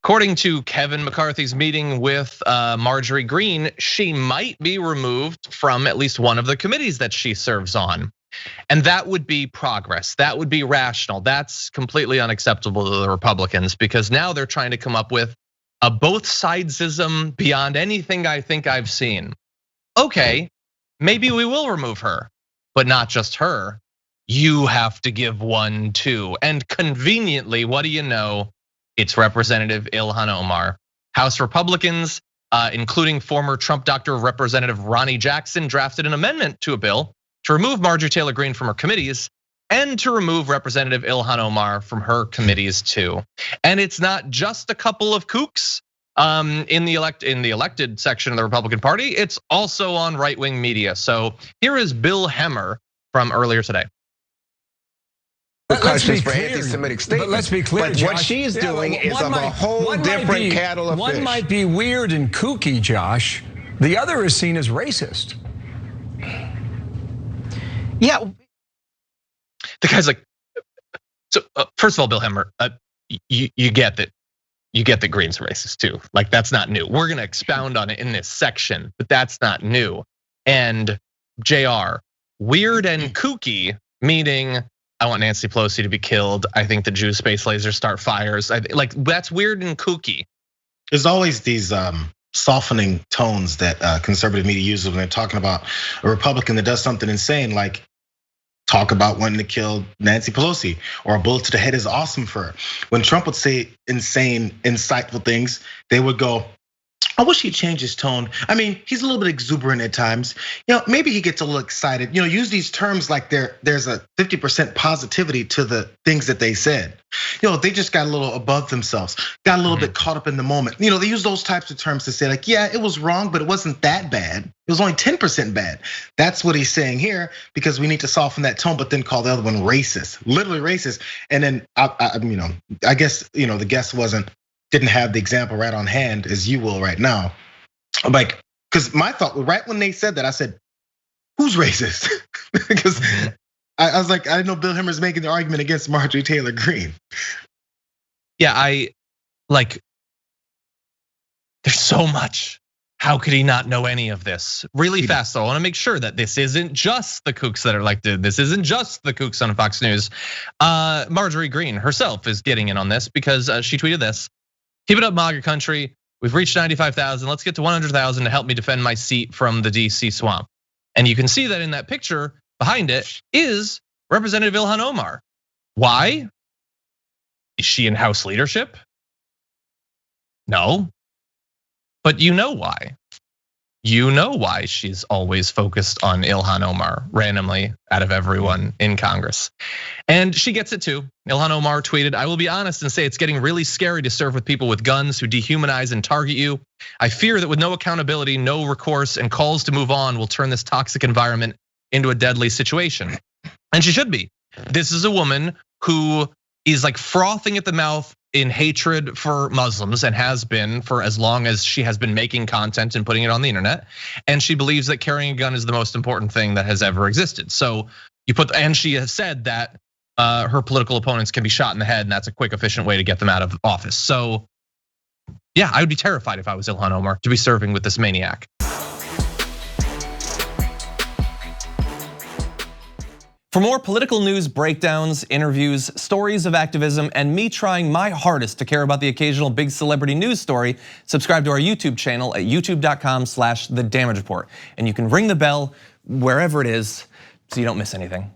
According to Kevin McCarthy's meeting with Marjorie Greene, she might be removed from at least one of the committees that she serves on. And that would be progress. That would be rational. That's completely unacceptable to the Republicans because now they're trying to come up with a both sidesism beyond anything I think I've seen. Okay, maybe we will remove her, but not just her. You have to give one too. And conveniently, what do you know? It's Representative Ilhan Omar. House Republicans, including former Trump doctor Representative Ronnie Jackson, drafted an amendment to a bill to remove Marjorie Taylor Greene from her committees and to remove Representative Ilhan Omar from her committees too. And it's not just a couple of kooks in the elected section of the Republican Party. It's also on right-wing media. So here is Bill Hemmer from earlier today. Let's be clear. Anti-Semitic statements. But let's be clear, but Josh, what she's doing is of a whole different kettle of fish. One might be weird and kooky, Josh. The other is seen as racist. Yeah. The guy's like, so first of all, Bill Hemmer, you get that. You get that Greene's racist too. Like that's not new. We're gonna expound on it in this section, but that's not new. And JR, weird and kooky, meaning I want Nancy Pelosi to be killed. I think the Jews space lasers start fires. Like that's weird and kooky. There's always these softening tones that conservative media uses when they're talking about a Republican that does something insane, like talk about wanting to kill Nancy Pelosi or a bullet to the head is awesome for her. When Trump would say insane, insightful things, they would go, I wish he'd change his tone. I mean, he's a little bit exuberant at times. Maybe he gets a little excited. Use these terms like there's a 50% positivity to the things that they said. They just got a little above themselves, got a little bit caught up in the moment. They use those types of terms to say like, yeah, it was wrong, but it wasn't that bad. It was only 10% bad. That's what he's saying here because we need to soften that tone, but then call the other one racist, literally racist. And then I guess the guest didn't have the example right on hand as you will right now. Like, because my thought, right when they said that, I said, who's racist? Because I was like, I know Bill Hemmer's making the argument against Marjorie Taylor Greene. Yeah, there's so much. How could he not know any of this? Really fast though, I wanna make sure that this isn't just the kooks that are elected. This isn't just the kooks on Fox News. Marjorie Greene herself is getting in on this because she tweeted this. Keep it up, MAGA country. We've reached 95,000. Let's get to 100,000 to help me defend my seat from the DC swamp. And you can see that in that picture behind it is Representative Ilhan Omar. Why? Is she in House leadership? No. But you know why. You know why she's always focused on Ilhan Omar randomly out of everyone in Congress. And she gets it too. Ilhan Omar tweeted, I will be honest and say it's getting really scary to serve with people with guns who dehumanize and target you. I fear that with no accountability, no recourse, and calls to move on will turn this toxic environment into a deadly situation. And she should be. This is a woman who is like frothing at the mouth in hatred for Muslims and has been for as long as she has been making content and putting it on the internet. And she believes that carrying a gun is the most important thing that has ever existed. So and she has said that her political opponents can be shot in the head and that's a quick, efficient way to get them out of office. So yeah, I would be terrified if I was Ilhan Omar to be serving with this maniac. For more political news breakdowns, interviews, stories of activism, and me trying my hardest to care about the occasional big celebrity news story, subscribe to our YouTube channel at youtube.com/thedamagereport. And you can ring the bell wherever it is so you don't miss anything.